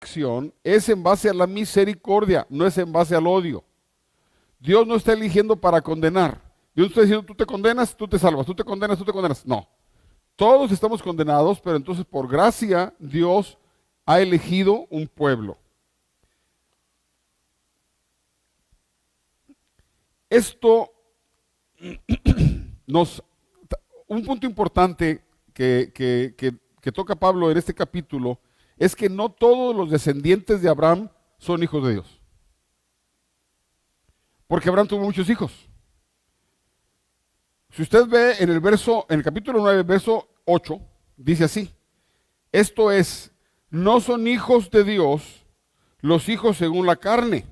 elección es en base a la misericordia, no es en base al odio. Dios no está eligiendo para condenar. Dios está diciendo, tú te condenas, tú te salvas, tú te condenas, tú te condenas. No. Todos estamos condenados, pero entonces por gracia Dios ha elegido un pueblo. Esto un punto importante que toca Pablo en este capítulo es que no todos los descendientes de Abraham son hijos de Dios. Porque Abraham tuvo muchos hijos. Si usted ve en el capítulo 9, verso 8, dice así: esto es, no son hijos de Dios los hijos según la carne,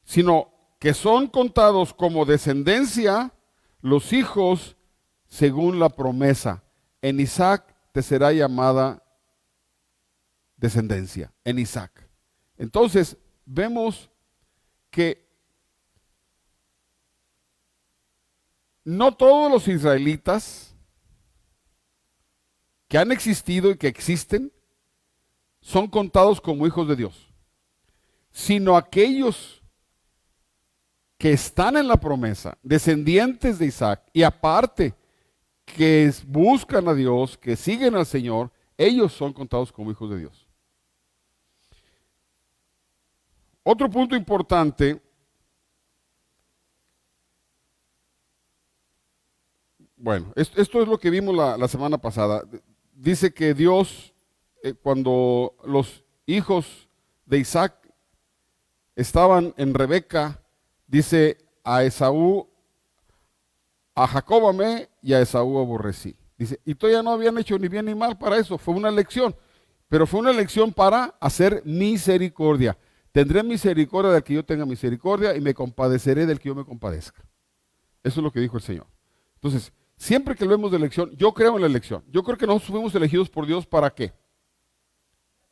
sino que son contados como descendencia los hijos según la promesa. En Isaac te será llamada descendencia, en Isaac. Entonces, vemos que no todos los israelitas que han existido y que existen son contados como hijos de Dios, sino aquellos que están en la promesa, descendientes de Isaac, y aparte que buscan a Dios, que siguen al Señor, ellos son contados como hijos de Dios. Otro punto importante, bueno, esto es lo que vimos la semana pasada. Dice que Dios, cuando los hijos de Isaac estaban en Rebeca, dice a Esaú, a Jacob amé y a Esaú aborrecí. Dice, y todavía no habían hecho ni bien ni mal para eso, fue una elección, pero fue una elección para hacer misericordia. Tendré misericordia del que yo tenga misericordia y me compadeceré del que yo me compadezca. Eso es lo que dijo el Señor. Entonces, siempre que hablemos de elección, yo creo en la elección. Yo creo que nosotros fuimos elegidos por Dios ¿para qué?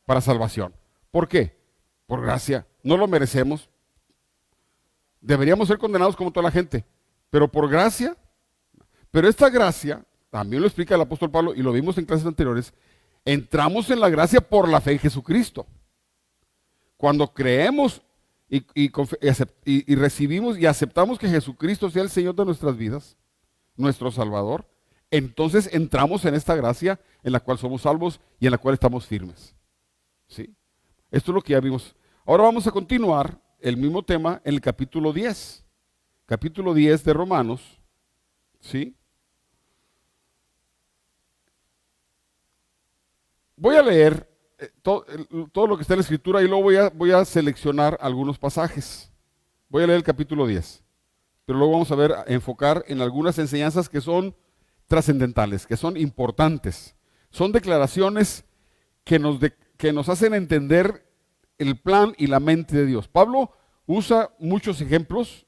Para salvación. ¿Por qué? Por gracia. No lo merecemos. Deberíamos ser condenados como toda la gente, pero por gracia. Pero esta gracia, también lo explica el apóstol Pablo y lo vimos en clases anteriores, entramos en la gracia por la fe en Jesucristo. Cuando creemos y recibimos y aceptamos que Jesucristo sea el Señor de nuestras vidas, nuestro Salvador, entonces entramos en esta gracia en la cual somos salvos y en la cual estamos firmes. ¿Sí? Esto es lo que ya vimos. Ahora vamos a continuar el mismo tema en el capítulo 10. Capítulo 10 de Romanos. ¿Sí? Voy a leer todo lo que está en la escritura y luego voy a seleccionar algunos pasajes. Voy a leer el capítulo 10. Pero luego vamos a enfocar en algunas enseñanzas que son trascendentales, que son importantes. Son declaraciones que nos hacen entender el plan y la mente de Dios. Pablo usa muchos ejemplos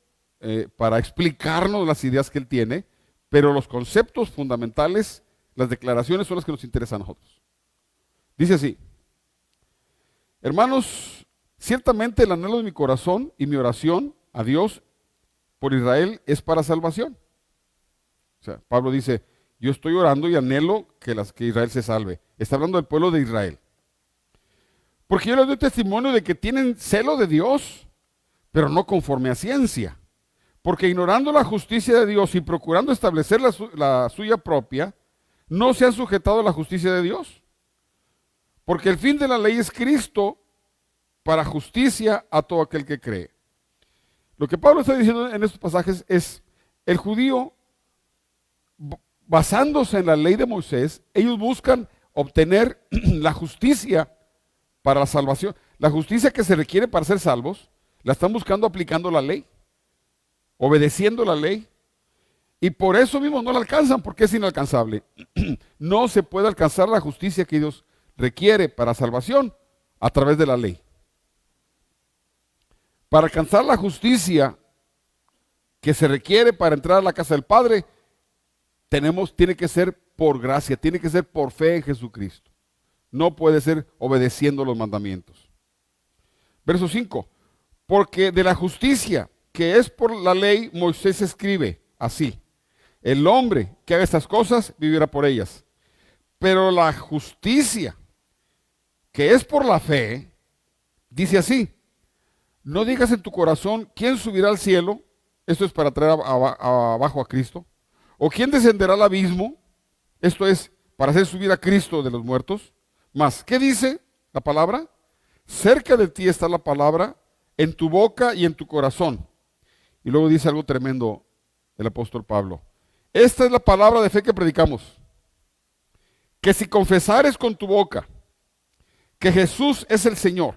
para explicarnos las ideas que él tiene, pero los conceptos fundamentales, las declaraciones son las que nos interesan a nosotros. Dice así: hermanos, ciertamente el anhelo de mi corazón y mi oración a Dios por Israel es para salvación. O sea, Pablo dice, yo estoy orando y anhelo que Israel se salve. Está hablando del pueblo de Israel. Porque yo les doy testimonio de que tienen celo de Dios, pero no conforme a ciencia. Porque ignorando la justicia de Dios y procurando establecer la suya propia, no se han sujetado a la justicia de Dios. Porque el fin de la ley es Cristo para justicia a todo aquel que cree. Lo que Pablo está diciendo en estos pasajes es, el judío, basándose en la ley de Moisés, ellos buscan obtener la justicia para la salvación. La justicia que se requiere para ser salvos, la están buscando aplicando la ley, obedeciendo la ley. Y por eso mismo no la alcanzan, porque es inalcanzable. No se puede alcanzar la justicia que Dios requiere para salvación a través de la ley. Para alcanzar la justicia que se requiere para entrar a la casa del Padre, tiene que ser por gracia, tiene que ser por fe en Jesucristo. No puede ser obedeciendo los mandamientos. Verso 5. Porque de la justicia que es por la ley, Moisés escribe así: el hombre que haga estas cosas vivirá por ellas. Pero la justicia que es por la fe Dice así: no digas en tu corazón, ¿quién subirá al cielo? Esto es para traer abajo a Cristo. ¿O quién descenderá al abismo? Esto es para hacer subir a Cristo de los muertos. Más, ¿qué dice la palabra? Cerca de ti está la palabra, en tu boca y en tu corazón. Y luego dice algo tremendo el apóstol Pablo. Esta es la palabra de fe que predicamos. Que si confesares con tu boca que Jesús es el Señor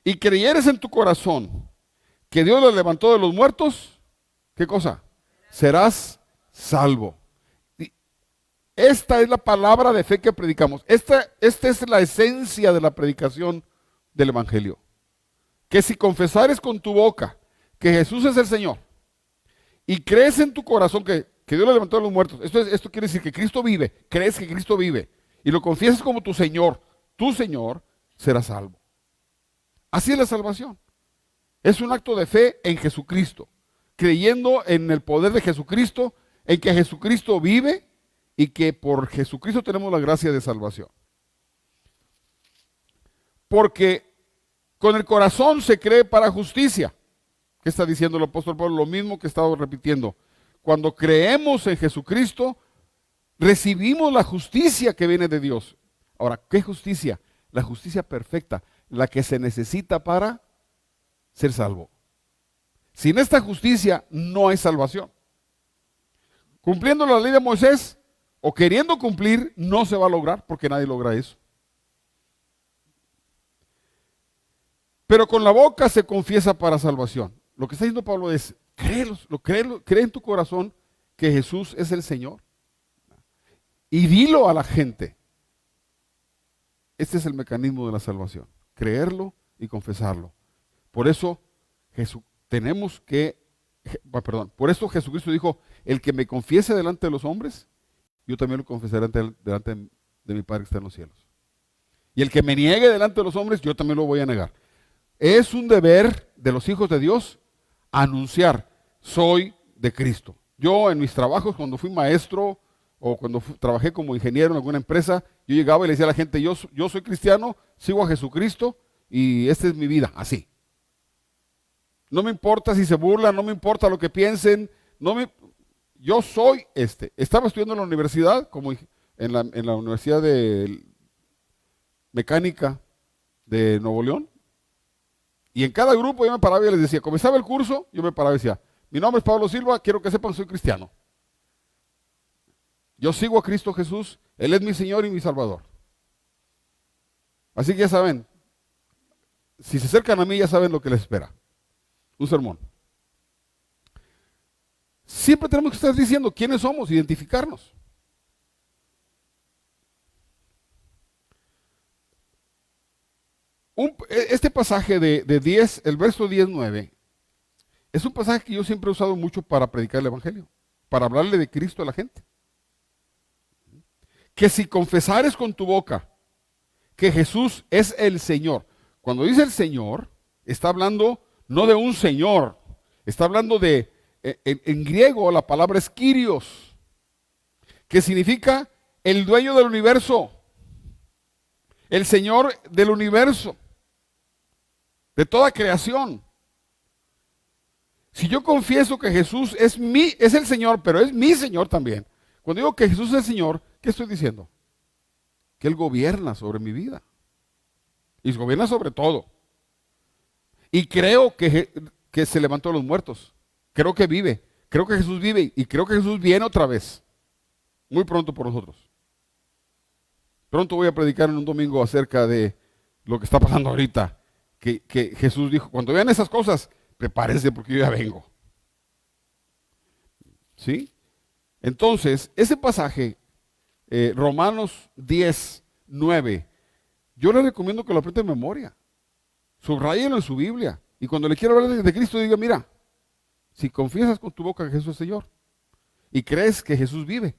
y creyeres en tu corazón que Dios lo levantó de los muertos, ¿qué cosa? Serás salvo. Y esta es la palabra de fe que predicamos. Esta es la esencia de la predicación del Evangelio. Que si confesares con tu boca que Jesús es el Señor y crees en tu corazón que Dios lo levantó de los muertos, esto quiere decir que Cristo vive, crees que Cristo vive y lo confiesas como tu Señor, serás salvo. Así es la salvación. Es un acto de fe en Jesucristo, creyendo en el poder de Jesucristo, en que Jesucristo vive y que por Jesucristo tenemos la gracia de salvación. Porque con el corazón se cree para justicia. ¿Qué está diciendo el apóstol Pablo? Lo mismo que he estado repitiendo. Cuando creemos en Jesucristo, recibimos la justicia que viene de Dios. Ahora, ¿qué justicia? La justicia perfecta, la que se necesita para ser salvo. Sin esta justicia no hay salvación. Cumpliendo la ley de Moisés o queriendo cumplir, no se va a lograr porque nadie logra eso. Pero con la boca se confiesa para salvación. Lo que está diciendo Pablo es, cree en tu corazón que Jesús es el Señor. Y dilo a la gente. Este es el mecanismo de la salvación. Creerlo y confesarlo. Por eso por eso Jesucristo dijo, el que me confiese delante de los hombres, yo también lo confesaré delante de mi Padre que está en los cielos. Y el que me niegue delante de los hombres, yo también lo voy a negar. Es un deber de los hijos de Dios anunciar, soy de Cristo. Yo en mis trabajos, cuando fui maestro o cuando trabajé como ingeniero en alguna empresa, yo llegaba y le decía a la gente, yo soy cristiano, sigo a Jesucristo y esta es mi vida, así. No me importa si se burlan, no me importa lo que piensen, yo soy este. Estaba estudiando en la universidad, como en la Universidad de Mecánica de Nuevo León, y en cada grupo yo me paraba y les decía, comenzaba el curso, yo me paraba y decía, mi nombre es Pablo Silva, quiero que sepan, soy cristiano. Yo sigo a Cristo Jesús, Él es mi Señor y mi Salvador. Así que ya saben, si se acercan a mí ya saben lo que les espera. Un sermón. Siempre tenemos que estar diciendo quiénes somos, identificarnos. Este pasaje de 10, el verso 19, es un pasaje que yo siempre he usado mucho para predicar el Evangelio, para hablarle de Cristo a la gente. Que si confesares con tu boca que Jesús es el Señor. Cuando dice el Señor, está hablando no de un Señor, está hablando en griego la palabra es Kyrios, que significa el dueño del universo, el Señor del universo, de toda creación. Si yo confieso que Jesús es el Señor, pero es mi Señor también. Cuando digo que Jesús es el Señor, ¿qué estoy diciendo? Que Él gobierna sobre mi vida. Y gobierna sobre todo. Y creo que se levantó de los muertos. Creo que vive. Creo que Jesús vive. Y creo que Jesús viene otra vez. Muy pronto por nosotros. Pronto voy a predicar en un domingo acerca de lo que está pasando ahorita. Que Jesús dijo, cuando vean esas cosas, prepárense porque yo ya vengo. ¿Sí? Entonces, ese pasaje, Romanos 10, 9, yo les recomiendo que lo aprieten en memoria. Subrayenlo en su Biblia. Y cuando le quiera hablar de Cristo, diga, mira, si confiesas con tu boca que Jesús es Señor y crees que Jesús vive,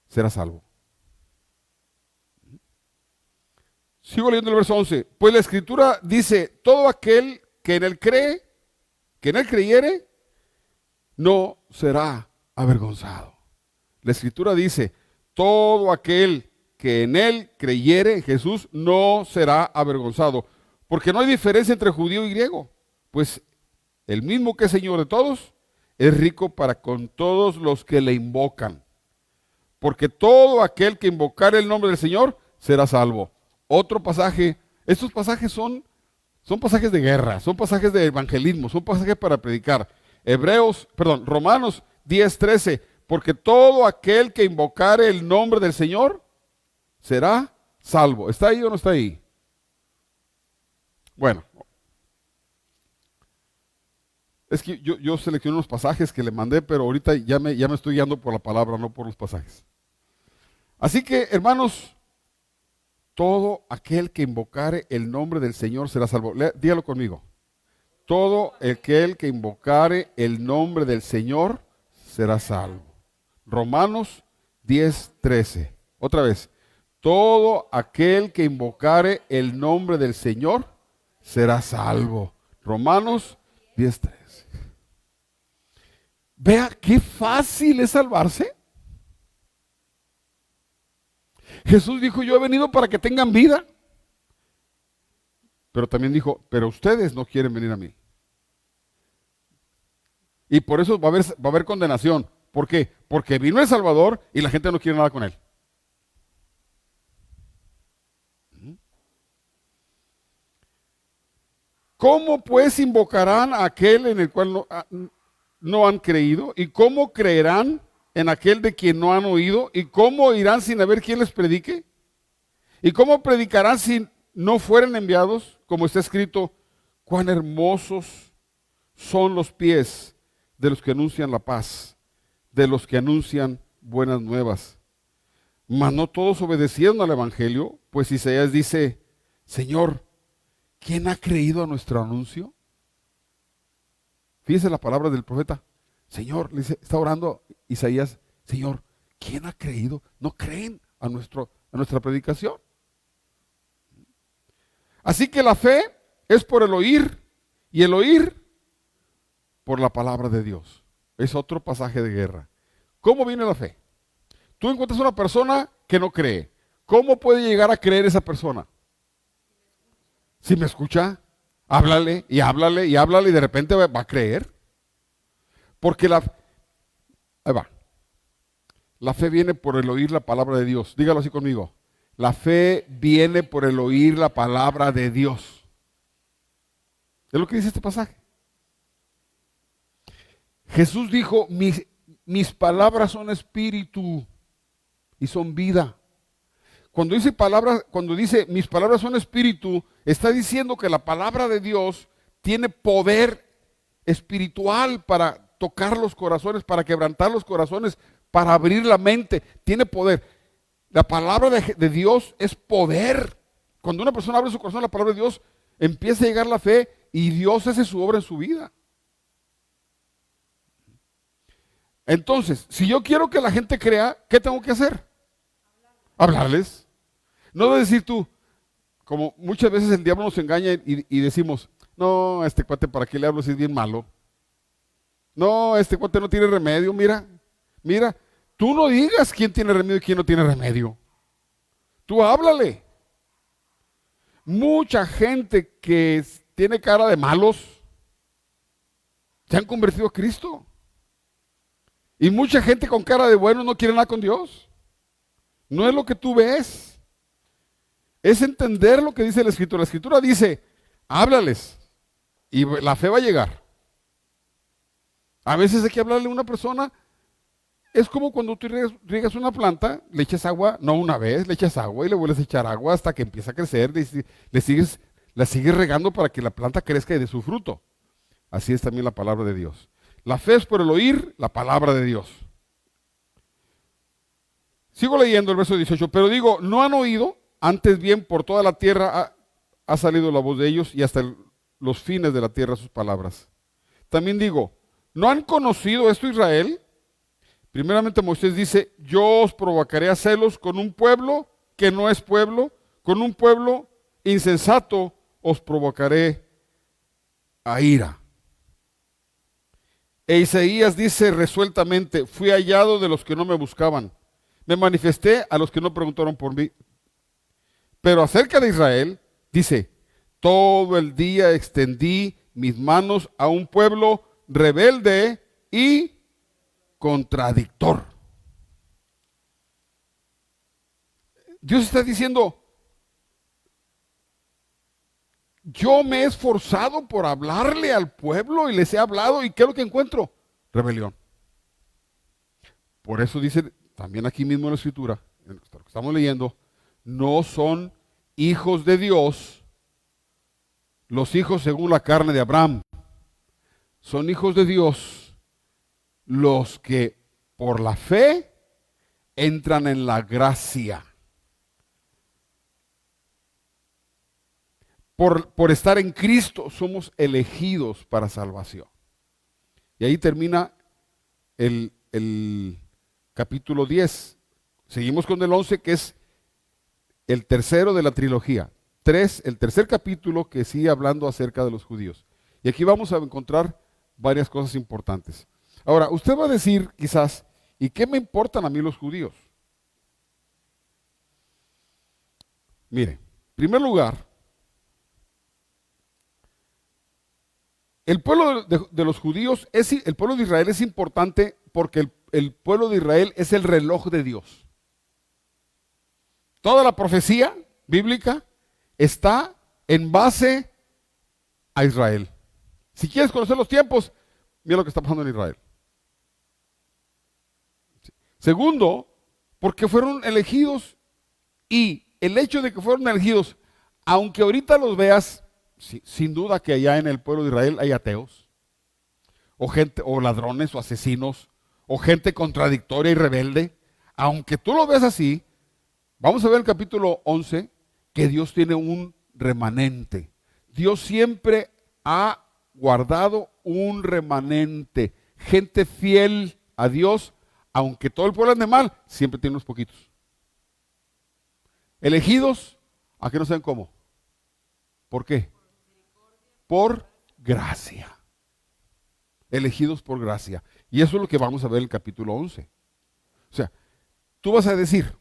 serás salvo. Sigo leyendo el verso 11. Pues la Escritura dice, todo aquel que en él creyere, no será avergonzado. La Escritura dice, todo aquel que en él creyere, Jesús, no será avergonzado. porque no hay diferencia entre judío y griego, pues el mismo que es Señor de todos, es rico para con todos los que le invocan. Porque todo aquel que invocare el nombre del Señor será salvo. Otro pasaje, estos pasajes son pasajes de guerra, son pasajes de evangelismo, son pasajes para predicar. Romanos 10:13, porque todo aquel que invocare el nombre del Señor será salvo. ¿Está ahí o no está ahí? Bueno, es que yo seleccioné unos pasajes que le mandé, pero ahorita ya me estoy guiando por la palabra, no por los pasajes. Así que, hermanos, todo aquel que invocare el nombre del Señor será salvo. Dígalo conmigo. Todo aquel que invocare el nombre del Señor será salvo. Romanos 10:13. Otra vez. Todo aquel que invocare el nombre del Señor será salvo. Romanos 10:13. Vea qué fácil es salvarse. Jesús dijo, yo he venido para que tengan vida. Pero también dijo, pero ustedes no quieren venir a mí. Y por eso va a haber condenación. ¿Por qué? Porque vino el Salvador y la gente no quiere nada con él. ¿Cómo pues invocarán a aquel en el cual no han creído? ¿Y cómo creerán en aquel de quien no han oído? ¿Y cómo irán sin haber quien les predique? ¿Y cómo predicarán si no fueren enviados? Como está escrito, cuán hermosos son los pies de los que anuncian la paz, de los que anuncian buenas nuevas. Mas no todos obedecieron al evangelio, pues Isaías dice, Señor, ¿quién ha creído a nuestro anuncio? Fíjese la palabra del profeta. Señor, le dice, está orando Isaías, Señor, ¿quién ha creído? ¿No creen a nuestra predicación? Así que la fe es por el oír, y el oír por la palabra de Dios. Es otro pasaje de guerra. ¿Cómo viene la fe? Tú encuentras una persona que no cree. ¿Cómo puede llegar a creer esa persona? Si me escucha, háblale y háblale y háblale y de repente va a creer. Porque ahí va. La fe viene por el oír la palabra de Dios. Dígalo así conmigo. La fe viene por el oír la palabra de Dios. Es lo que dice este pasaje. Jesús dijo, mis palabras son espíritu y son vida. Cuando dice mis palabras son espíritu, está diciendo que la palabra de Dios tiene poder espiritual para tocar los corazones, para quebrantar los corazones, para abrir la mente. Tiene poder. La palabra de Dios es poder. Cuando una persona abre su corazón a la palabra de Dios, empieza a llegar la fe y Dios hace su obra en su vida. Entonces, si yo quiero que la gente crea, ¿qué tengo que hacer? Hablarles. No decir tú, como muchas veces el diablo nos engaña y decimos, no, este cuate, ¿para qué le hablo si es bien malo? No, este cuate no tiene remedio, mira, tú no digas quién tiene remedio y quién no tiene remedio. Tú háblale. Mucha gente que tiene cara de malos se han convertido a Cristo. Y mucha gente con cara de buenos no quiere nada con Dios. No es lo que tú ves. Es entender lo que dice la Escritura. La Escritura dice, háblales y la fe va a llegar. A veces hay que hablarle a una persona. Es como cuando tú riegas una planta, le echas agua, no una vez, le echas agua y le vuelves a echar agua hasta que empieza a crecer. La sigues regando para que la planta crezca y dé su fruto. Así es también la palabra de Dios. La fe es por el oír la palabra de Dios. Sigo leyendo el verso 18, pero digo, no han oído, antes bien por toda la tierra ha salido la voz de ellos y hasta los fines de la tierra sus palabras. También digo, ¿no han conocido esto Israel? Primeramente Moisés dice, yo os provocaré a celos con un pueblo que no es pueblo, con un pueblo insensato os provocaré a ira. E Isaías dice resueltamente, fui hallado de los que no me buscaban, me manifesté a los que no preguntaron por mí. Pero acerca de Israel, dice, Todo el día extendí mis manos a un pueblo rebelde y contradictor. Dios está diciendo, yo me he esforzado por hablarle al pueblo y les he hablado, ¿y qué es lo que encuentro? Rebelión. Por eso dice también aquí mismo en la escritura, en lo que estamos leyendo, no son hijos de Dios los hijos según la carne de Abraham. Son hijos de Dios los que por la fe entran en la gracia. Por estar en Cristo somos elegidos para salvación. Y ahí termina el capítulo 10. Seguimos con el 11, que es el tercero de la trilogía. El tercer capítulo que sigue hablando acerca de los judíos. Y aquí vamos a encontrar varias cosas importantes. Ahora, usted va a decir quizás, ¿y qué me importan a mí los judíos? Mire, en primer lugar, el pueblo de los judíos, el pueblo de Israel es importante porque el pueblo de Israel es el reloj de Dios. Toda la profecía bíblica está en base a Israel. Si quieres conocer los tiempos, mira lo que está pasando en Israel. Segundo, porque fueron elegidos, y el hecho de que fueron elegidos, aunque ahorita los veas, sin duda que allá en el pueblo de Israel hay ateos, o gente, o ladrones, o asesinos, o gente contradictoria y rebelde. Aunque tú lo veas así, vamos a ver el capítulo 11, que Dios tiene un remanente. Dios siempre ha guardado un remanente, gente fiel a Dios, aunque todo el pueblo ande mal, siempre tiene unos poquitos. Elegidos, ¿a qué no saben cómo? ¿Por qué? Por gracia. Elegidos por gracia. Y eso es lo que vamos a ver en el capítulo 11. O sea, tú vas a decir,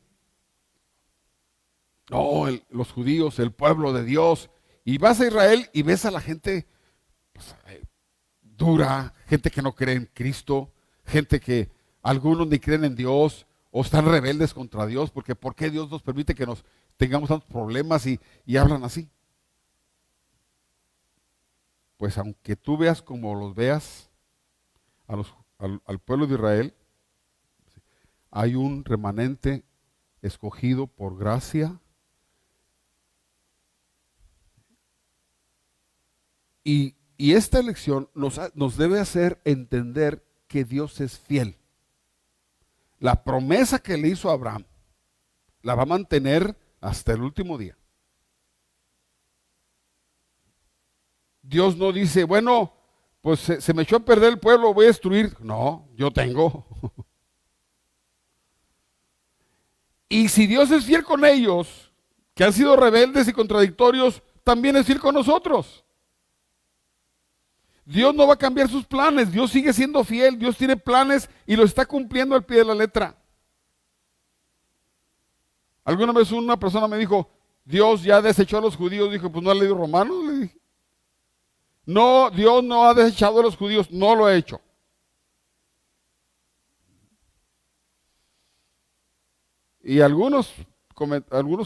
no, los judíos, el pueblo de Dios, y vas a Israel y ves a la gente pues, dura, gente que no cree en Cristo, gente que algunos ni creen en Dios o están rebeldes contra Dios, porque ¿por qué Dios nos permite que nos tengamos tantos problemas y hablan así? Pues aunque tú veas como los veas al pueblo de Israel, hay un remanente escogido por gracia. Y esta elección nos debe hacer entender que Dios es fiel. La promesa que le hizo a Abraham la va a mantener hasta el último día. Dios no dice, bueno, pues se me echó a perder el pueblo, voy a destruir. No, yo tengo. Y si Dios es fiel con ellos, que han sido rebeldes y contradictorios, también es fiel con nosotros. Dios no va a cambiar sus planes, Dios sigue siendo fiel, Dios tiene planes y los está cumpliendo al pie de la letra. Alguna vez una persona me dijo, Dios ya desechó a los judíos. Dijo, pues no ha leído Romanos, le dije. No, Dios no ha desechado a los judíos, no lo ha hecho. Y algunos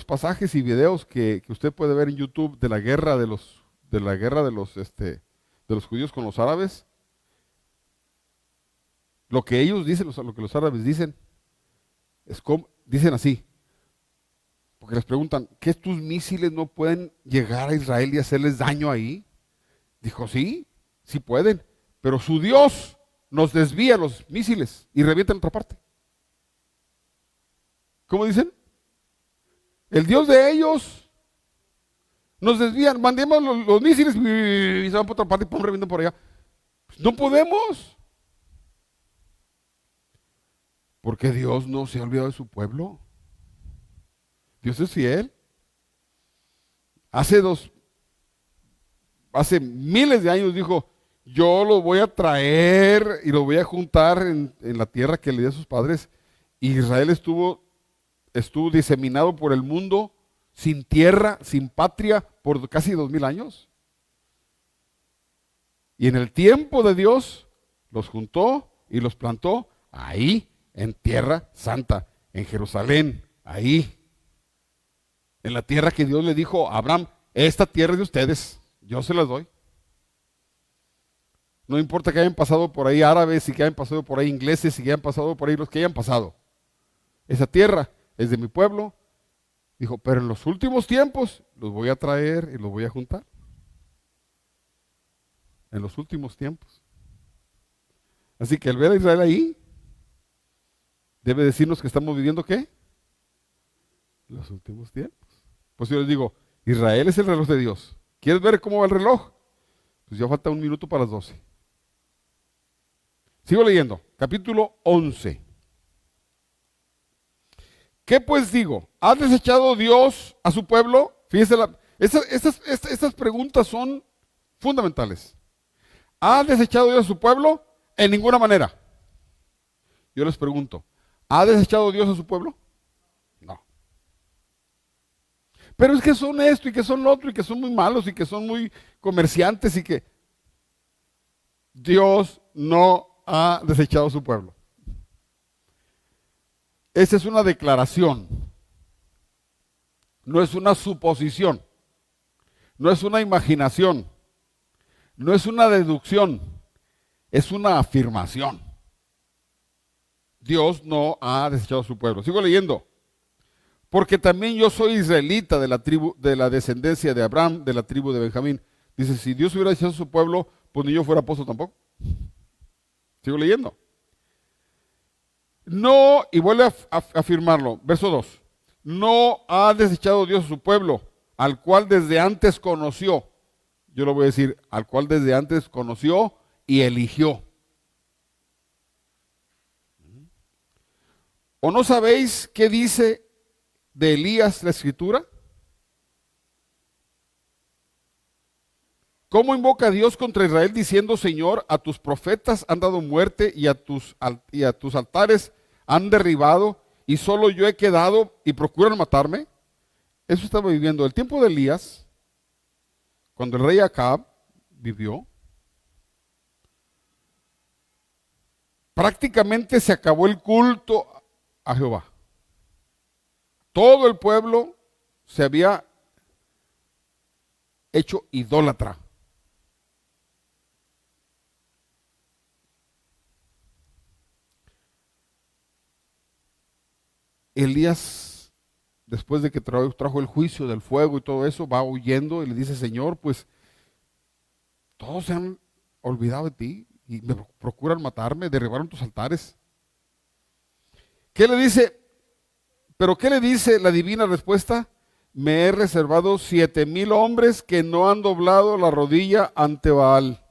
pasajes y videos que usted puede ver en YouTube de la guerra de los judíos con los árabes, lo que ellos dicen, lo que los árabes dicen, dicen así, porque les preguntan, ¿qué tus misiles no pueden llegar a Israel y hacerles daño ahí? Dijo, sí, sí pueden, pero su Dios nos desvía los misiles y revienta en otra parte. ¿Cómo dicen? El Dios de ellos nos desvía, mandemos los misiles y se van por otra parte y pum, revientan por allá. Pues no podemos. Porque Dios no se ha olvidado de su pueblo. Dios es fiel. Hace miles de años dijo, yo lo voy a traer y lo voy a juntar en la tierra que le di a sus padres. Y Israel estuvo diseminado por el mundo sin tierra, sin patria, por casi 2000 años. Y en el tiempo de Dios los juntó y los plantó ahí, en tierra santa, en Jerusalén, ahí. En la tierra que Dios le dijo a Abraham, esta tierra es de ustedes, yo se las doy. No importa que hayan pasado por ahí árabes y que hayan pasado por ahí ingleses y que hayan pasado por ahí los que hayan pasado. Esa tierra es de mi pueblo. Dijo, pero en los últimos tiempos los voy a traer y los voy a juntar. En los últimos tiempos. Así que el ver a Israel ahí debe decirnos que estamos viviendo ¿qué? Los últimos tiempos. Pues yo les digo, Israel es el reloj de Dios. ¿Quieres ver cómo va el reloj? Pues ya falta 1 minuto para las 12. Sigo leyendo, capítulo 11. ¿Qué pues digo? ¿Ha desechado Dios a su pueblo? Fíjense, estas preguntas son fundamentales. ¿Ha desechado Dios a su pueblo? En ninguna manera. Yo les pregunto, ¿ha desechado Dios a su pueblo? No. Pero es que son esto y que son lo otro y que son muy malos y que son muy comerciantes y que Dios no ha desechado a su pueblo. Esa es una declaración, no es una suposición, no es una imaginación, no es una deducción, es una afirmación. Dios no ha desechado a su pueblo. Sigo leyendo. Porque también yo soy israelita de la descendencia de Abraham, de la tribu de Benjamín. Dice, si Dios hubiera desechado a su pueblo, pues ni yo fuera apóstol tampoco. Sigo leyendo. No, y vuelve a afirmarlo, verso 2. No ha desechado Dios a su pueblo, al cual desde antes conoció. Yo lo voy a decir, al cual desde antes conoció y eligió. ¿O no sabéis qué dice de Elías la Escritura? ¿Cómo invoca a Dios contra Israel diciendo, Señor, a tus profetas han dado muerte y a tus altares han derribado y solo yo he quedado y procuran matarme? Eso estaba viviendo el tiempo de Elías, cuando el rey Acab vivió. Prácticamente se acabó el culto a Jehová. Todo el pueblo se había hecho idólatra. Elías, después de que trajo el juicio del fuego y todo eso, va huyendo y le dice, Señor, pues todos se han olvidado de ti y me procuran matarme, derribaron tus altares. ¿Qué le dice? ¿Pero qué le dice la divina respuesta? Me he reservado 7,000 hombres que no han doblado la rodilla ante Baal.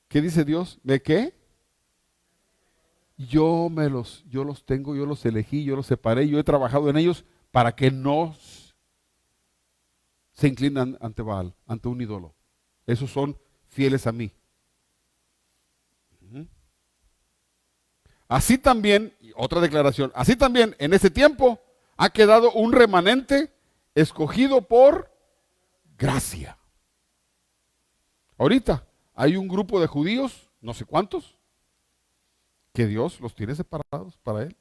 ¿Qué dice Dios? ¿De qué? Yo los tengo, yo los elegí, yo los separé, yo he trabajado en ellos para que no se inclinan ante Baal, ante un ídolo. Esos son fieles a mí. Así también, otra declaración, así también en ese tiempo ha quedado un remanente escogido por gracia. Ahorita hay un grupo de judíos, no sé cuántos, que Dios los tiene separados para Él.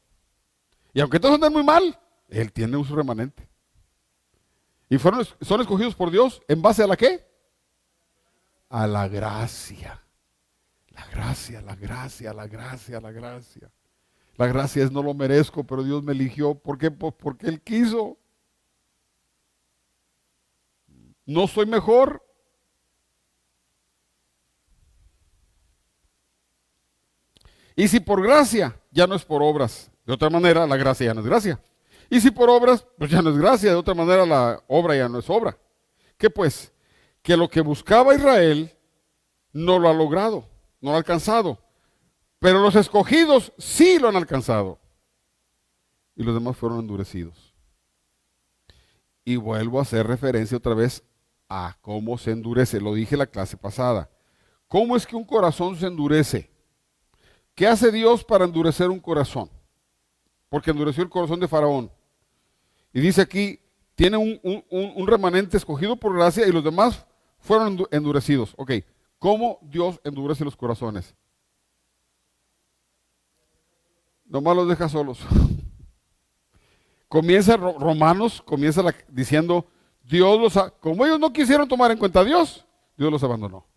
Y aunque todos andan muy mal, Él tiene un remanente. Y son escogidos por Dios ¿en base a la qué? A la gracia. La gracia, la gracia, la gracia, la gracia. La gracia es no lo merezco, pero Dios me eligió. ¿Por qué? Pues porque Él quiso. No soy mejor. Y si por gracia, ya no es por obras. De otra manera, la gracia ya no es gracia. Y si por obras, pues ya no es gracia. De otra manera, la obra ya no es obra. ¿Qué pues? Que lo que buscaba Israel no lo ha logrado, no lo ha alcanzado. Pero los escogidos sí lo han alcanzado. Y los demás fueron endurecidos. Y vuelvo a hacer referencia otra vez a cómo se endurece. Lo dije en la clase pasada. ¿Cómo es que un corazón se endurece? ¿Qué hace Dios para endurecer un corazón? Porque endureció el corazón de Faraón. Y dice aquí, tiene un remanente escogido por gracia y los demás fueron endurecidos. Ok, ¿cómo Dios endurece los corazones? Nomás los deja solos. Comienza Romanos, diciendo, como ellos no quisieron tomar en cuenta a Dios, Dios los abandonó.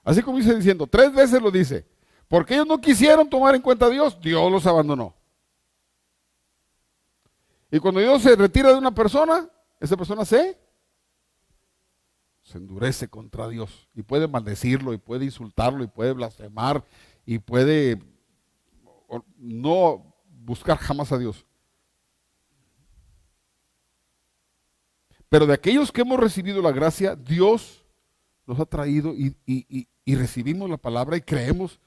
Así comienza diciendo, 3 veces lo dice, porque ellos no quisieron tomar en cuenta a Dios, Dios los abandonó. Y cuando Dios se retira de una persona, esa persona se endurece contra Dios y puede maldecirlo y puede insultarlo y puede blasfemar y puede no buscar jamás a Dios. Pero de aquellos que hemos recibido la gracia, Dios nos ha traído y recibimos la palabra y creemos.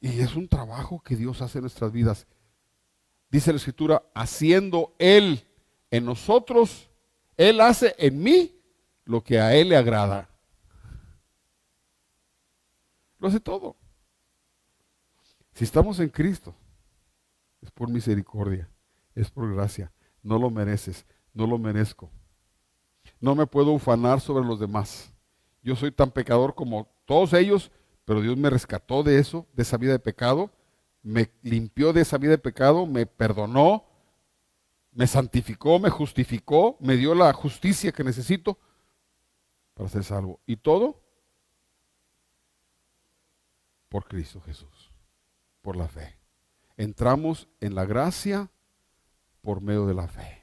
Y es un trabajo que Dios hace en nuestras vidas. Dice la Escritura, haciendo Él en nosotros, Él hace en mí lo que a Él le agrada. Lo hace todo. Si estamos en Cristo, es por misericordia, es por gracia. No lo mereces, no lo merezco. No me puedo ufanar sobre los demás. Yo soy tan pecador como todos ellos, pero Dios me rescató de eso, de esa vida de pecado, me limpió de esa vida de pecado, me perdonó, me santificó, me justificó, me dio la justicia que necesito para ser salvo. Y todo por Cristo Jesús, por la fe. Entramos en la gracia por medio de la fe.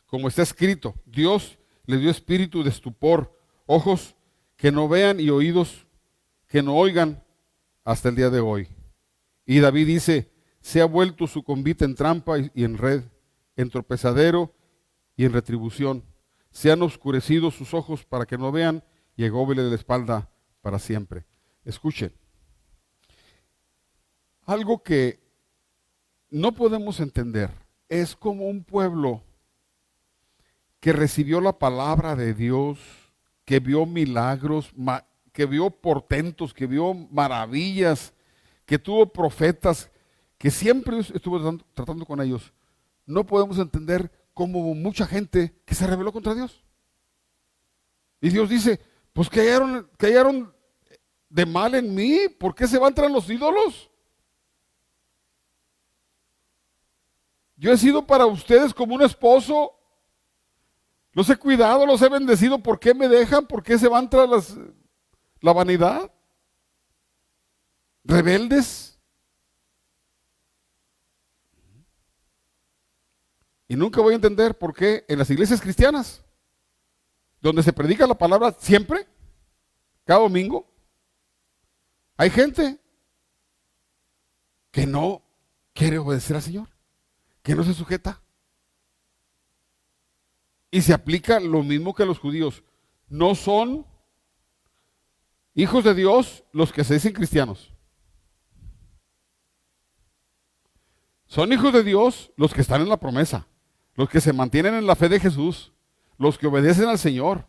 Como está escrito, Dios les dio espíritu de estupor, ojos que no vean y oídos que no oigan hasta el día de hoy. Y David dice, se ha vuelto su convite en trampa y en red, en tropezadero y en retribución. Se han oscurecido sus ojos para que no vean y agóbele de la espalda para siempre. Escuchen, algo que no podemos entender es como un pueblo que recibió la palabra de Dios, que vio milagros, que vio portentos, que vio maravillas, que tuvo profetas, que siempre estuvo tratando con ellos. No podemos entender cómo hubo mucha gente que se rebeló contra Dios. Y Dios dice, pues que hallaron de mal en mí, ¿por qué se van tras los ídolos? Yo he sido para ustedes como un esposo. Los he cuidado, los he bendecido. ¿Por qué me dejan? ¿Por qué se van tras la vanidad? Rebeldes. Y nunca voy a entender por qué en las iglesias cristianas, donde se predica la palabra siempre, cada domingo, hay gente que no quiere obedecer al Señor, que no se sujeta. Y se aplica lo mismo que a los judíos. No son hijos de Dios los que se dicen cristianos. Son hijos de Dios los que están en la promesa, los que se mantienen en la fe de Jesús, los que obedecen al Señor.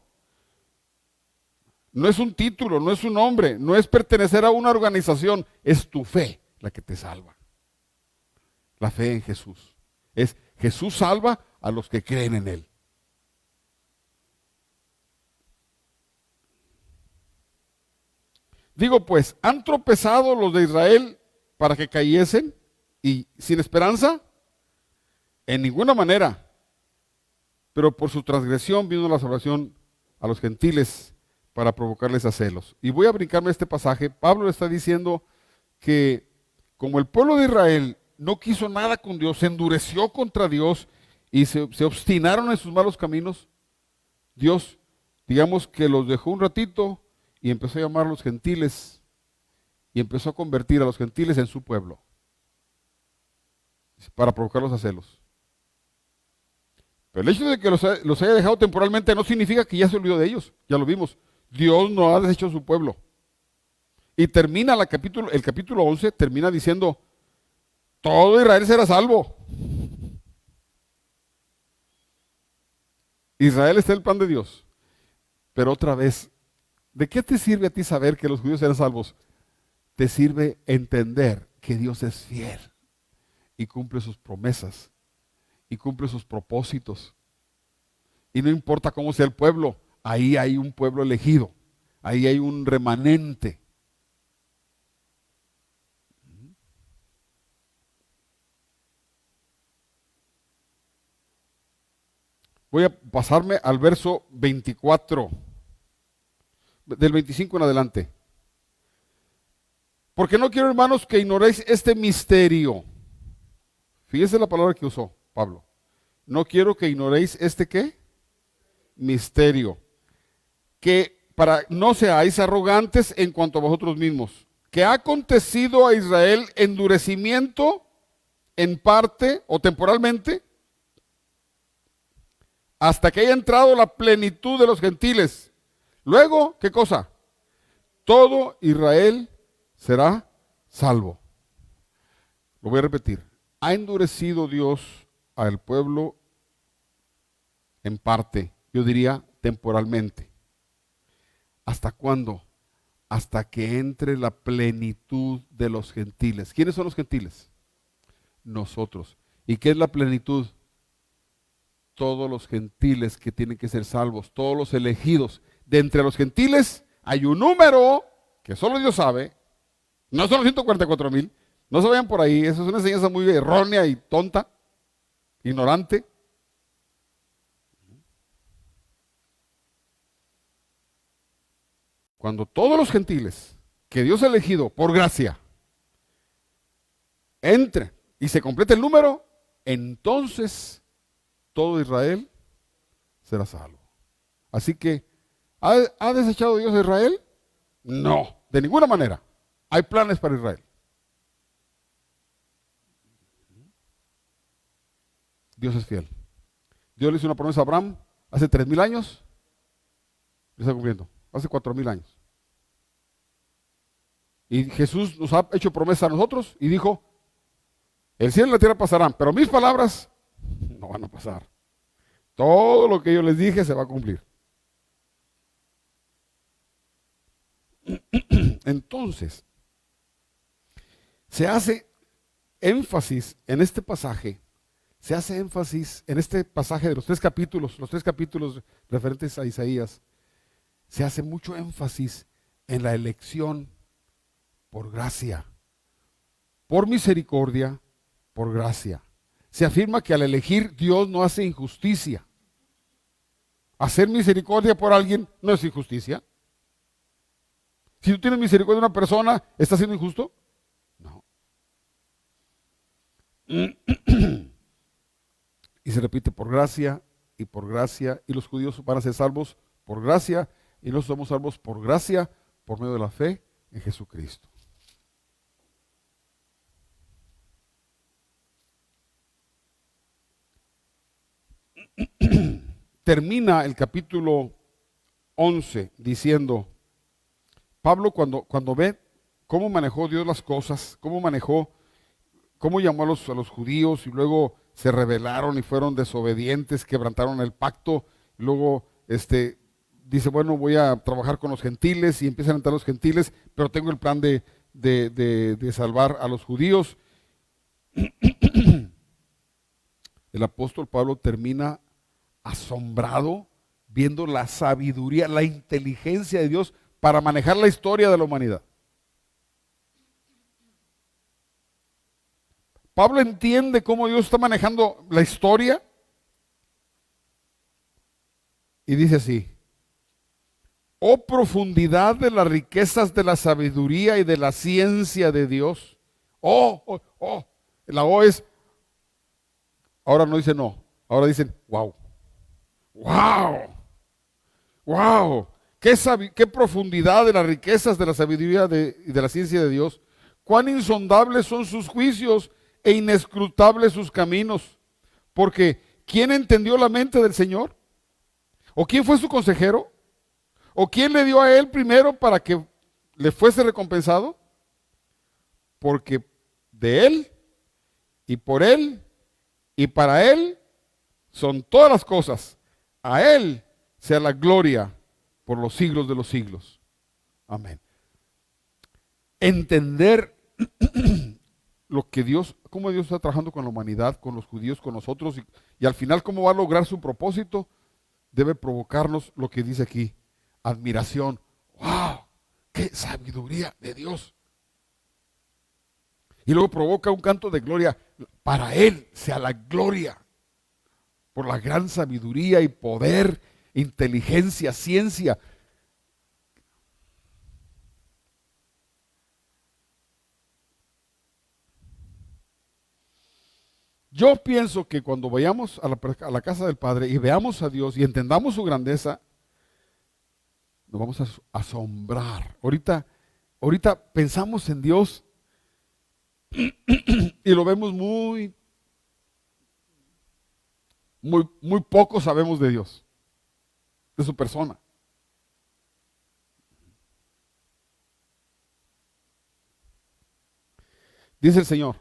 No es un título, no es un nombre, no es pertenecer a una organización, es tu fe la que te salva. La fe en Jesús. Es Jesús salva a los que creen en Él. Digo pues, ¿han tropezado los de Israel para que cayesen y sin esperanza? En ninguna manera. Pero por su transgresión vino la salvación a los gentiles para provocarles a celos. Y voy a brincarme este pasaje. Pablo le está diciendo que como el pueblo de Israel no quiso nada con Dios, se endureció contra Dios y se obstinaron en sus malos caminos, Dios, digamos que los dejó un ratito y empezó a llamar a los gentiles y empezó a convertir a los gentiles en su pueblo para provocarlos a celos. Pero el hecho de que los haya dejado temporalmente no significa que ya se olvidó de ellos, ya lo vimos. Dios no ha deshecho a su pueblo. Y termina el capítulo 11, termina diciendo, todo Israel será salvo. Israel está en el plan de Dios. Pero otra vez, ¿de qué te sirve a ti saber que los judíos serán salvos? te sirve entender que Dios es fiel y cumple sus promesas y cumple sus propósitos. Y no importa cómo sea el pueblo, ahí hay un pueblo elegido, ahí hay un remanente. Voy a pasarme al verso 24, del 25 en adelante. Porque no quiero, hermanos, que ignoréis este misterio. Fíjese la palabra que usó Pablo. No quiero que ignoréis este ¿qué? Misterio. Que para no seáis arrogantes en cuanto a vosotros mismos. Que ha acontecido a Israel endurecimiento en parte o temporalmente hasta que haya entrado la plenitud de los gentiles. Luego, ¿qué cosa? Todo Israel será salvo. Lo voy a repetir. Ha endurecido Dios al pueblo en parte, yo diría temporalmente. ¿Hasta cuándo? Hasta que entre la plenitud de los gentiles. ¿Quiénes son los gentiles? Nosotros. ¿Y qué es la plenitud? Todos los gentiles que tienen que ser salvos, todos los elegidos. De entre los gentiles hay un número que solo Dios sabe. No son los 144,000. No se vayan por ahí. Eso es una enseñanza muy errónea y tonta, ignorante. Cuando todos los gentiles que Dios ha elegido por gracia entre y se complete el número, entonces todo Israel será salvo. Así que, ¿ha desechado Dios a Israel? No, de ninguna manera. Hay planes para Israel. Dios es fiel. Dios le hizo una promesa a Abraham hace 3,000 años. Le está cumpliendo. Hace 4,000 años. Y Jesús nos ha hecho promesa a nosotros y dijo, el cielo y la tierra pasarán, pero mis palabras no van a pasar. Todo lo que yo les dije se va a cumplir. Entonces, se hace énfasis en este pasaje, de los 3 capítulos, referentes a Isaías, se hace mucho énfasis en la elección por gracia, por misericordia, por gracia. Se afirma que al elegir Dios no hace injusticia. Hacer misericordia por alguien no es injusticia. Si tú tienes misericordia de una persona, ¿estás siendo injusto? No. Y se repite por gracia, y los judíos van a ser salvos por gracia, y nosotros somos salvos por gracia, por medio de la fe en Jesucristo. Termina el capítulo 11 diciendo, Pablo cuando ve cómo manejó Dios las cosas, cómo llamó a los judíos y luego se rebelaron y fueron desobedientes, quebrantaron el pacto, luego dice, bueno, voy a trabajar con los gentiles y empiezan a entrar los gentiles, pero tengo el plan de salvar a los judíos. El apóstol Pablo termina asombrado viendo la sabiduría, la inteligencia de Dios para manejar la historia de la humanidad. Pablo entiende cómo Dios está manejando la historia y dice así, oh profundidad de las riquezas de la sabiduría y de la ciencia de Dios. La O es, ahora no dice no, ahora dicen wow. ¡Wow! ¡Wow! ¡Qué profundidad de las riquezas de la sabiduría y de la ciencia de Dios! ¡Cuán insondables son sus juicios e inescrutables sus caminos! Porque, ¿quién entendió la mente del Señor? ¿O quién fue su consejero? ¿O quién le dio a él primero para que le fuese recompensado? Porque de él, y por él, y para él, son todas las cosas. A él sea la gloria por los siglos de los siglos. Amén. entender lo que Dios, cómo Dios está trabajando con la humanidad, con los judíos, con nosotros, y al final cómo va a lograr su propósito, debe provocarnos lo que dice aquí, admiración. ¡Wow! ¡Qué sabiduría de Dios! Y luego provoca un canto de gloria. Para Él sea la gloria por la gran sabiduría y poder, inteligencia, ciencia. Yo pienso que cuando vayamos a la casa del Padre y veamos a Dios y entendamos su grandeza, nos vamos a asombrar. Ahorita pensamos en Dios y lo vemos muy poco sabemos de Dios, de su persona. Dice el Señor,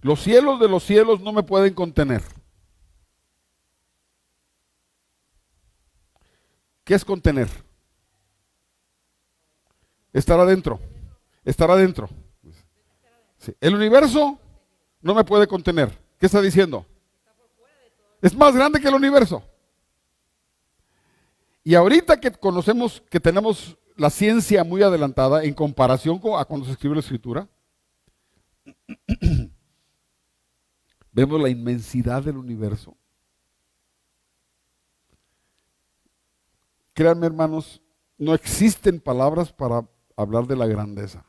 los cielos de los cielos no me pueden contener. ¿Qué es contener? Estar adentro. Estar adentro. Sí. El universo no me puede contener. ¿Qué está diciendo? Es más grande que el universo. Y ahorita que conocemos que tenemos la ciencia muy adelantada en comparación a cuando se escribió la escritura, vemos la inmensidad del universo. Créanme, hermanos, no existen palabras para hablar de la grandeza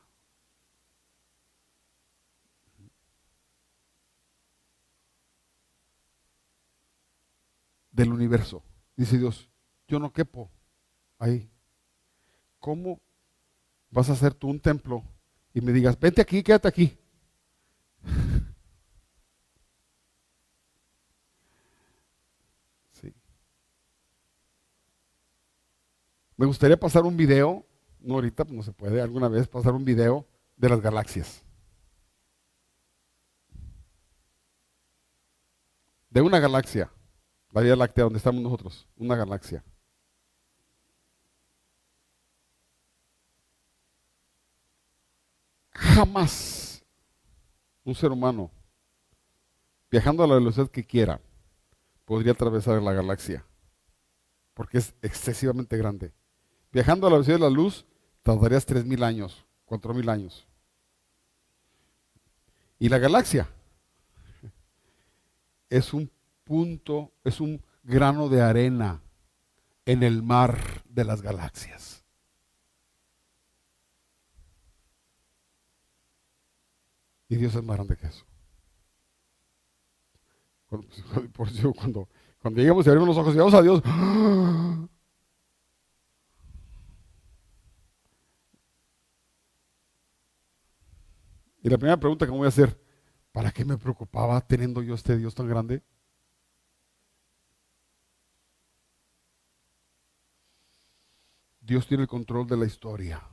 del universo. Dice Dios, yo no quepo ahí. ¿Cómo vas a hacer tú un templo y me digas, vente aquí, quédate aquí? Sí. Me gustaría pasar un video, no ahorita, pues no se puede, alguna vez pasar un video de las galaxias. De una galaxia, la Vía Láctea donde estamos nosotros, una galaxia. Jamás un ser humano, viajando a la velocidad que quiera, podría atravesar la galaxia, porque es excesivamente grande. Viajando a la velocidad de la luz, tardarías 3.000 años, 4.000 años. Y la galaxia es un punto, es un grano de arena en el mar de las galaxias. Y Dios es más grande que eso. Por eso cuando lleguemos y abrimos los ojos y vamos a Dios, y la primera pregunta que me voy a hacer, ¿para qué me preocupaba teniendo yo este Dios tan grande? Dios tiene el control de la historia.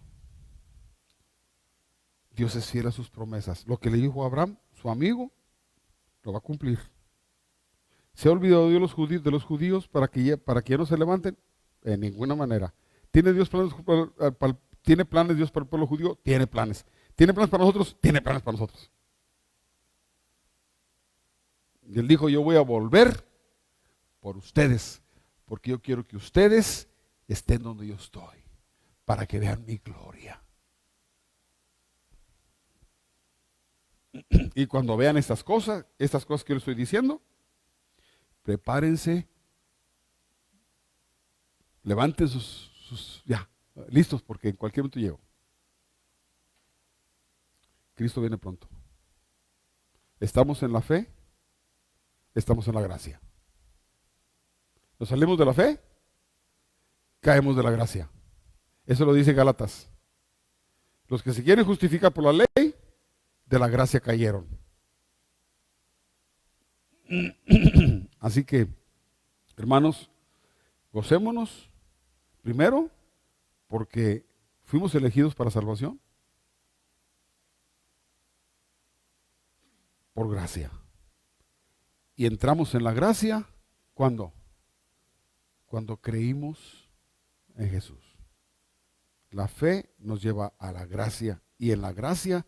Dios es fiel a sus promesas. Lo que le dijo a Abraham, su amigo, lo va a cumplir. ¿Se ha olvidado de los judíos para que ya no se levanten? En ninguna manera. ¿Tiene Dios planes ¿tiene planes Dios para el pueblo judío? Tiene planes. ¿Tiene planes para nosotros? Tiene planes para nosotros. Y él dijo, yo voy a volver por ustedes, porque yo quiero que ustedes estén donde yo estoy, para que vean mi gloria. Y cuando vean estas cosas que les estoy diciendo, prepárense, levanten ya, listos, porque en cualquier momento llego. Cristo viene pronto. ¿Estamos en la fe? Estamos en la gracia. ¿Nos salimos de la fe? Caemos de la gracia. Eso lo dice Gálatas. Los que se quieren justificar por la ley, de la gracia cayeron. Así que, hermanos, gocémonos primero porque fuimos elegidos para salvación por gracia. Y entramos en la gracia, ¿cuándo? Cuando creímos en Jesús. La fe nos lleva a la gracia y en la gracia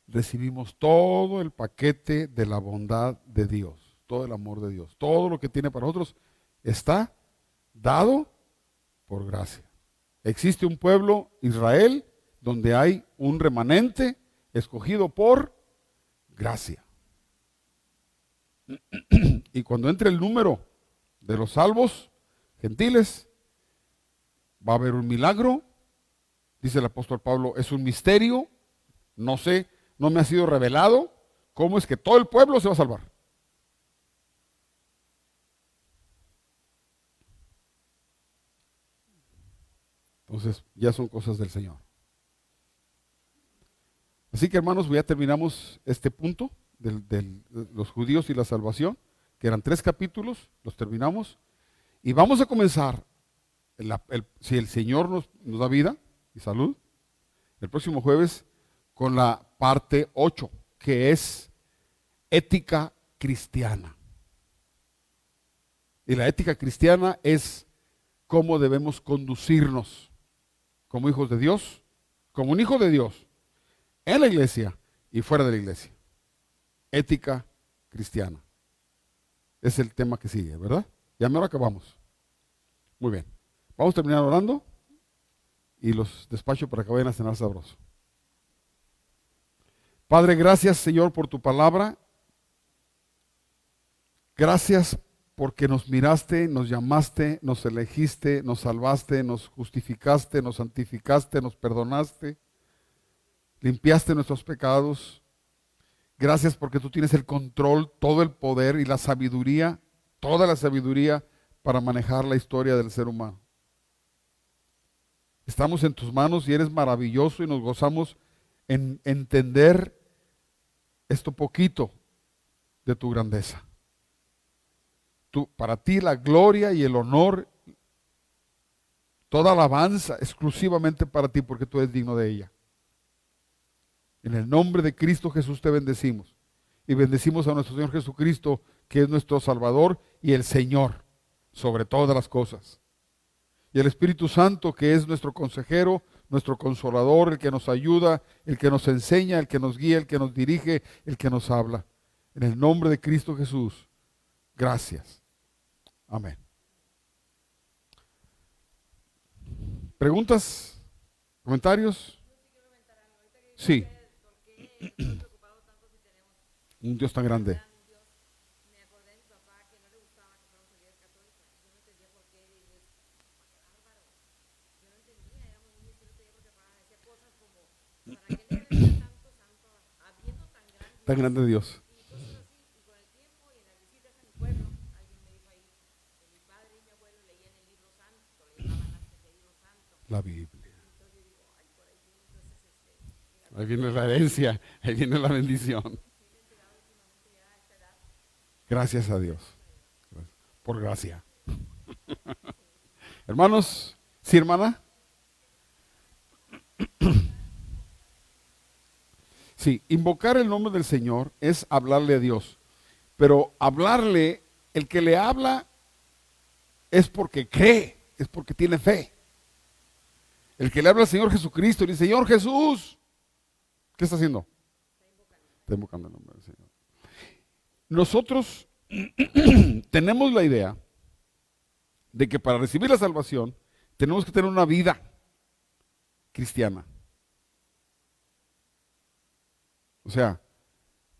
recibimos todo el paquete de la bondad de Dios, todo el amor de Dios. Todo lo que tiene para nosotros está dado por gracia. Existe un pueblo, Israel, donde hay un remanente escogido por gracia. Y cuando entre el número de los salvos gentiles, va a haber un milagro. Dice el apóstol Pablo, es un misterio, no sé, no me ha sido revelado cómo es que todo el pueblo se va a salvar. Entonces, ya son cosas del Señor. Así que, hermanos, ya terminamos este punto de los judíos y la salvación, que eran 3 capítulos, los terminamos. Y vamos a comenzar, si el Señor nos da vida y salud, el próximo jueves, con la parte 8, que es ética cristiana. Y la ética cristiana es cómo debemos conducirnos como hijos de Dios, como un hijo de Dios, en la iglesia y fuera de la iglesia. Ética cristiana. Es el tema que sigue, ¿verdad? Ya ahora acabamos. Muy bien. Vamos a terminar orando y los despacho para que vayan a cenar sabroso. Padre, gracias, Señor, por tu palabra. Gracias porque nos miraste, nos llamaste, nos elegiste, nos salvaste, nos justificaste, nos santificaste, nos perdonaste, limpiaste nuestros pecados. Gracias porque tú tienes el control, todo el poder y la sabiduría, toda la sabiduría para manejar la historia del ser humano. Estamos en tus manos y eres maravilloso y nos gozamos en entender esto poquito de tu grandeza. Para ti la gloria y el honor, toda alabanza exclusivamente para ti porque tú eres digno de ella. En el nombre de Cristo Jesús te bendecimos y bendecimos a nuestro Señor Jesucristo, que es nuestro Salvador y el Señor sobre todas las cosas. Y el Espíritu Santo, que es nuestro consejero, nuestro consolador, el que nos ayuda, el que nos enseña, el que nos guía, el que nos dirige, el que nos habla. En el nombre de Cristo Jesús, gracias. Amén. ¿Preguntas? ¿Comentarios? Sí. Un Dios tan grande. Tan grande Dios. La Biblia. Ahí viene la herencia, ahí viene la bendición. Gracias a Dios. Por gracia. Hermanos, ¿sí, hermana? Sí, invocar el nombre del Señor es hablarle a Dios. Pero hablarle, el que le habla es porque cree, es porque tiene fe. El que le habla al Señor Jesucristo y dice, Señor Jesús, ¿qué está haciendo? Está invocando el nombre del Señor. Nosotros tenemos la idea de que para recibir la salvación tenemos que tener una vida cristiana. O sea,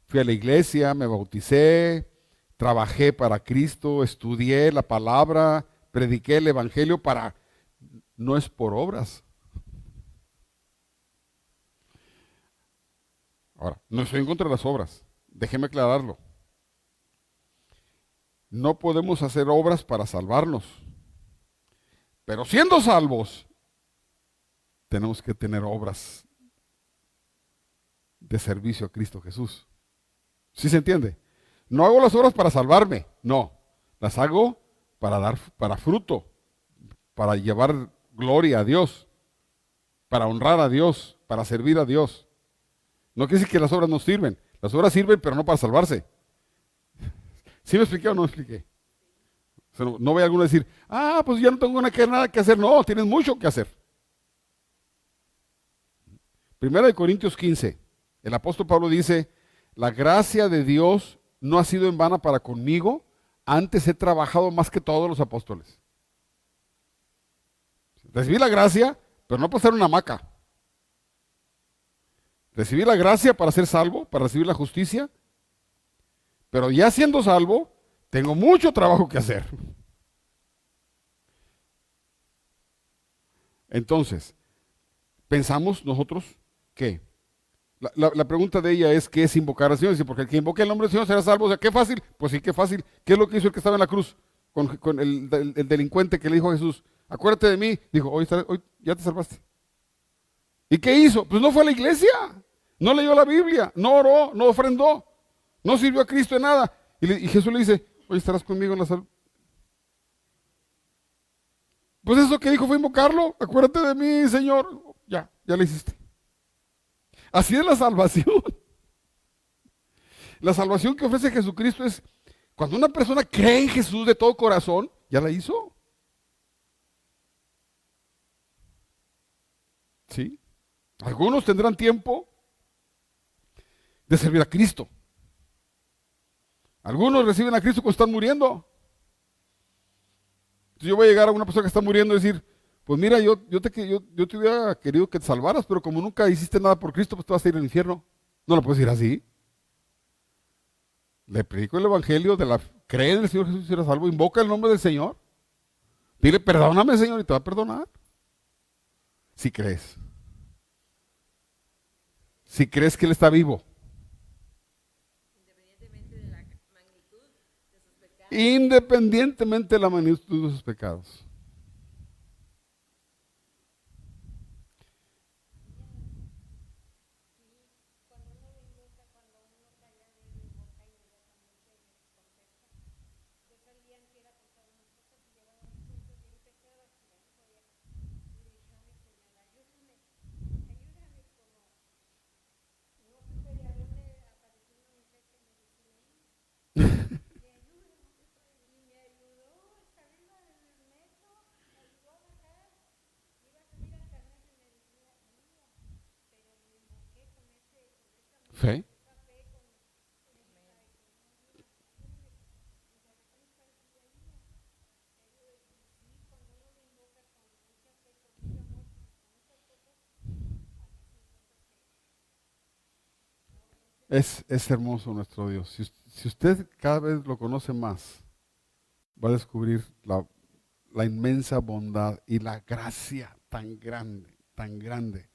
fui a la iglesia, me bauticé, trabajé para Cristo, estudié la palabra, prediqué el evangelio para... No es por obras. Ahora, no estoy en contra de las obras, déjeme aclararlo. No podemos hacer obras para salvarnos, pero siendo salvos, tenemos que tener obras de servicio a Cristo Jesús. ¿Sí se entiende? No hago las obras para salvarme, no, las hago para fruto, para llevar gloria a Dios, para honrar a Dios, para servir a Dios. No quiere decir que las obras no sirven. Las obras sirven, pero no para salvarse. ¿Sí me expliqué o no me expliqué? O sea, no voy a alguno a decir, pues ya no tengo nada que hacer. No, tienes mucho que hacer. Primera de Corintios 15, el apóstol Pablo dice, la gracia de Dios no ha sido en vana para conmigo, antes he trabajado más que todos los apóstoles. Recibí la gracia, pero no para ser una hamaca. Recibí la gracia para ser salvo, para recibir la justicia, pero ya siendo salvo, tengo mucho trabajo que hacer. Entonces, pensamos nosotros que la pregunta de ella es, ¿qué es invocar al Señor? Dice, porque el que invoque el nombre del Señor será salvo. O sea, qué fácil. Pues sí, qué fácil. ¿Qué es lo que hizo el que estaba en la cruz con el delincuente que le dijo a Jesús, acuérdate de mí? Dijo, hoy ya te salvaste. ¿Y qué hizo? Pues no fue a la iglesia, no leyó la Biblia, no oró, no ofrendó, no sirvió a Cristo en nada. Y Jesús le dice, hoy estarás conmigo en la salud. Pues eso que dijo fue invocarlo. Acuérdate de mí, Señor. Ya lo hiciste. Así es la salvación. La salvación que ofrece Jesucristo es cuando una persona cree en Jesús de todo corazón, ya la hizo. ¿Sí? Algunos tendrán tiempo de servir a Cristo. Algunos reciben a Cristo cuando están muriendo. Entonces yo voy a llegar a una persona que está muriendo y decir, pues mira, yo te hubiera querido que te salvaras, pero como nunca hiciste nada por Cristo, pues te vas a ir al infierno. No lo puedes decir así. Le predico el evangelio de la cree en el Señor Jesús y será salvo, invoca el nombre del Señor. Dile, perdóname, Señor, y te va a perdonar. Si crees. Si crees que Él está vivo. Independientemente de la magnitud de sus pecados. Fe. Es hermoso nuestro Dios. Si usted cada vez lo conoce más, va a descubrir la inmensa bondad y la gracia tan grande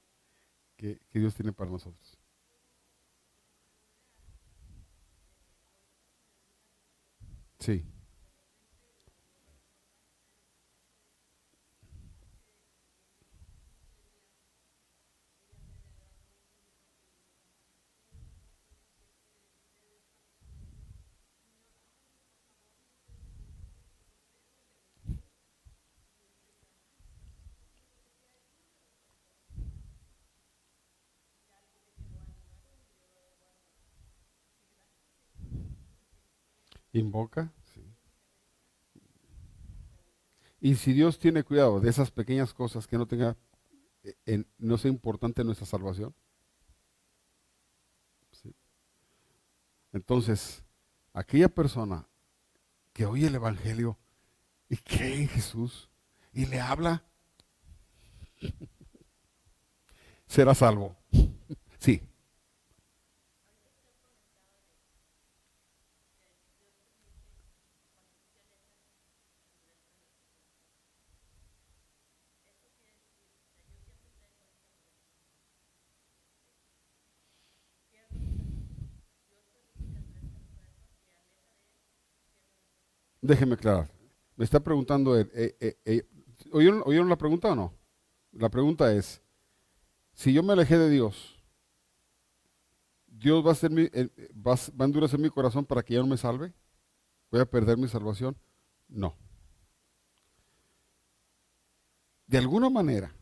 que Dios tiene para nosotros. Sí. Invoca. Sí. Y si Dios tiene cuidado de esas pequeñas cosas que no sea importante en nuestra salvación, ¿sí? Entonces, aquella persona que oye el Evangelio y cree en Jesús y le habla, será salvo. Sí. Déjeme aclarar. Me está preguntando él, ¿oyeron la pregunta o no? La pregunta es, si yo me alejé de Dios, ¿Dios va a endurecer mi corazón para que ya no me salve? ¿Voy a perder mi salvación? No. De alguna manera,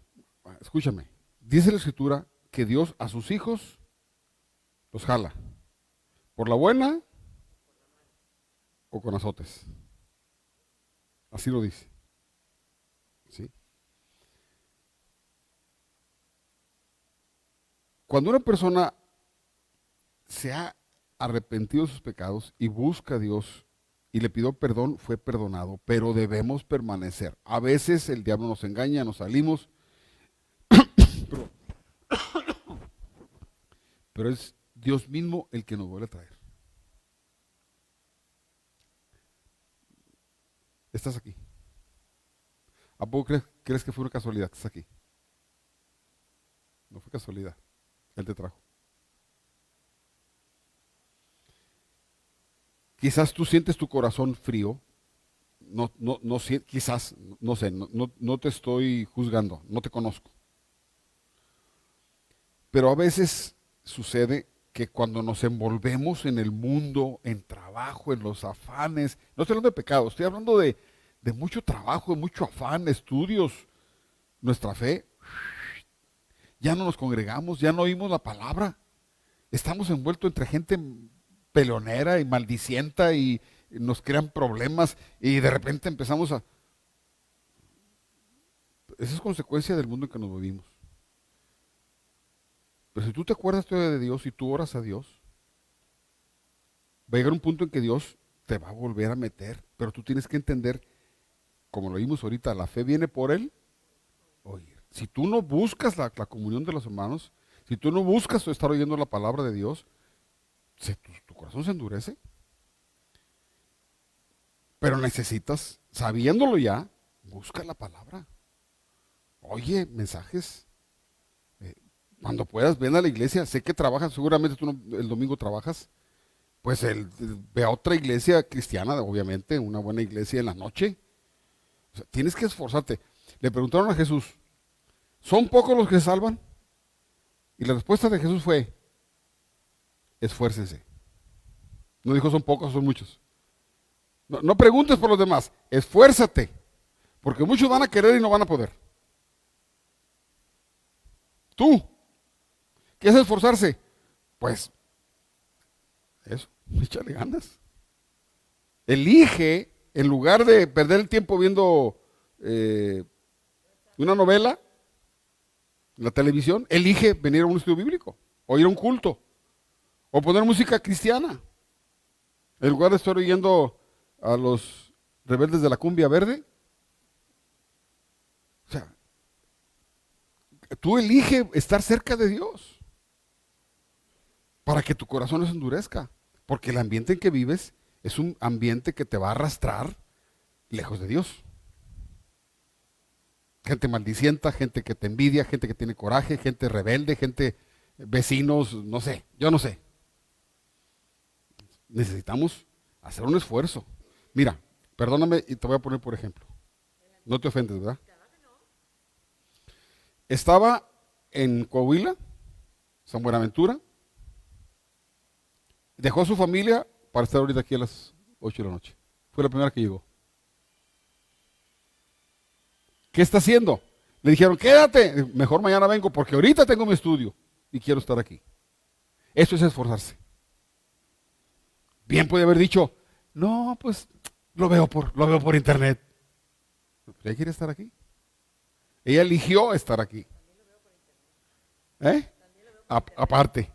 escúchame, dice la Escritura que Dios a sus hijos los jala. ¿Por la buena o con azotes? Así lo dice. ¿Sí? Cuando una persona se ha arrepentido de sus pecados y busca a Dios y le pidió perdón, fue perdonado, pero debemos permanecer. A veces el diablo nos engaña, nos salimos, pero, pero es Dios mismo el que nos vuelve a traer. Estás aquí. ¿A poco crees que fue una casualidad que estás aquí? No fue casualidad. Él te trajo. Quizás tú sientes tu corazón frío. No, quizás, no sé, no te estoy juzgando, no te conozco. Pero a veces sucede que cuando nos envolvemos en el mundo, en trabajo, en los afanes, no estoy hablando de pecado, estoy hablando de mucho trabajo, de mucho afán, estudios, nuestra fe, ya no nos congregamos, ya no oímos la palabra, estamos envueltos entre gente peleonera y maldicienta y nos crean problemas y de repente empezamos a... Esa es consecuencia del mundo en que nos movimos. Pero si tú te acuerdas todavía de Dios y tú oras a Dios, va a llegar un punto en que Dios te va a volver a meter, pero tú tienes que entender, como lo vimos ahorita, la fe viene por el oír. Si tú no buscas la comunión de los hermanos, si tú no buscas estar oyendo la palabra de Dios, tu corazón se endurece. Pero necesitas, sabiéndolo ya, busca la palabra. Oye, mensajes. Cuando puedas, ven a la iglesia. Sé que trabajas, seguramente tú el domingo trabajas. Pues ve a otra iglesia cristiana, obviamente, una buena iglesia en la noche. O sea, tienes que esforzarte. Le preguntaron a Jesús, ¿son pocos los que se salvan? Y la respuesta de Jesús fue, esfuércense. No dijo son pocos, son muchos. No preguntes por los demás, esfuérzate, porque muchos van a querer y no van a poder. Tú, ¿qué es esforzarse? Pues, eso, échale ganas. Elige, en lugar de perder el tiempo viendo una novela, la televisión, elige venir a un estudio bíblico, o ir a un culto, o poner música cristiana. En lugar de estar oyendo a los rebeldes de la cumbia verde. O sea, tú elige estar cerca de Dios para que tu corazón no se endurezca, porque el ambiente en que vives es un ambiente que te va a arrastrar lejos de Dios. Gente maldicienta, gente que te envidia, gente que tiene coraje, gente rebelde, gente, vecinos, no sé, yo no sé. Necesitamos hacer un esfuerzo. Mira, perdóname y te voy a poner por ejemplo. No te ofendes, ¿verdad? Estaba en Coahuila, San Buenaventura, dejó a su familia para estar ahorita aquí a las 8 de la noche. Fue la primera que llegó. ¿Qué está haciendo? Le dijeron, quédate, mejor mañana vengo porque ahorita tengo mi estudio y quiero estar aquí. Eso es esforzarse. Bien puede haber dicho, no, pues lo veo por internet. Ella quiere estar aquí. Ella eligió estar aquí. ¿Eh? Aparte.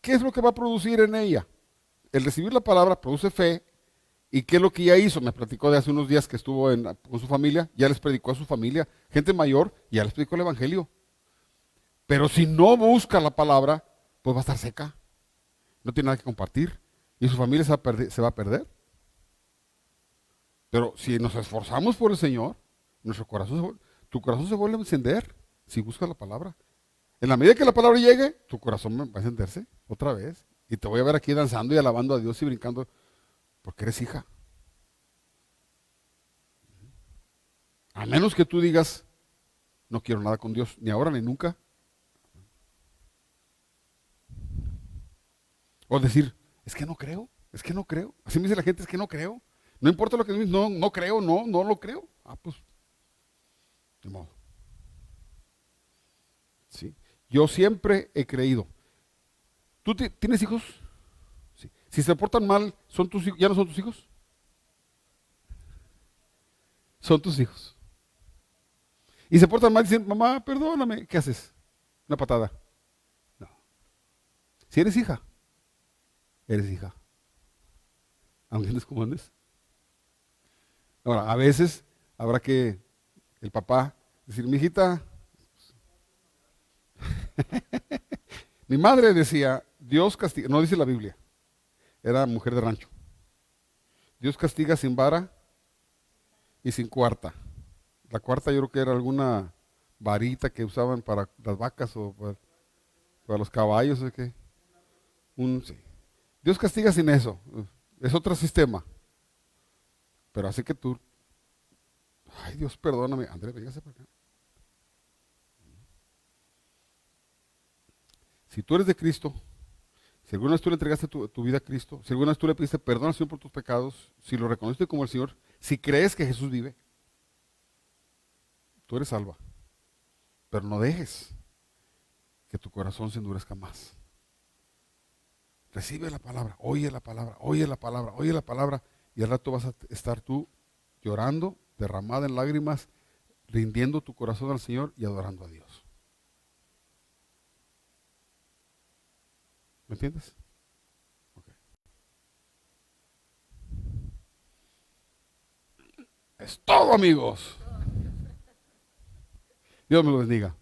¿Qué es lo que va a producir en ella? El recibir la palabra produce fe. ¿Y qué es lo que ella hizo? Me platicó de hace unos días que estuvo con su familia, ya les predicó a su familia, gente mayor, ya les predicó el evangelio. Pero si no busca la palabra, pues va a estar seca. No tiene nada que compartir. Y su familia se va a perder. Pero si nos esforzamos por el Señor, tu corazón se vuelve a encender si buscas la palabra. En la medida que la palabra llegue, tu corazón va a encenderse otra vez. Y te voy a ver aquí danzando y alabando a Dios y brincando porque eres hija. A menos que tú digas, no quiero nada con Dios, ni ahora ni nunca. O decir, es que no creo. Así me dice la gente, es que no creo. No importa lo que dices, no creo, no lo creo. Ah, pues, de modo. Sí. Yo siempre he creído. ¿Tú tienes hijos? Sí. Si se portan mal, ¿son tus hijos? ¿Ya no son tus hijos? Son tus hijos. Y se portan mal y dicen, mamá, perdóname. ¿Qué haces? Una patada. No. Si eres hija, eres hija. Aunque andes como andes. Ahora, a veces habrá que el papá decir, mi hijita, mi madre decía, Dios castiga, no dice la Biblia, era mujer de rancho. Dios castiga sin vara y sin cuarta. La cuarta yo creo que era alguna varita que usaban para las vacas o para los caballos. ¿O qué? Sí. Dios castiga sin eso. Es otro sistema. Pero así que tú, ay Dios, perdóname. Andrés, véngase para acá. Si tú eres de Cristo, si alguna vez tú le entregaste tu vida a Cristo, si alguna vez tú le pediste perdón al Señor por tus pecados, si lo reconociste como el Señor, si crees que Jesús vive, tú eres salva. Pero no dejes que tu corazón se endurezca más. Recibe la palabra, oye la palabra, oye la palabra, oye la palabra, y al rato vas a estar tú llorando, derramada en lágrimas, rindiendo tu corazón al Señor y adorando a Dios. ¿Me entiendes? Okay. Es todo, amigos. Dios me lo bendiga.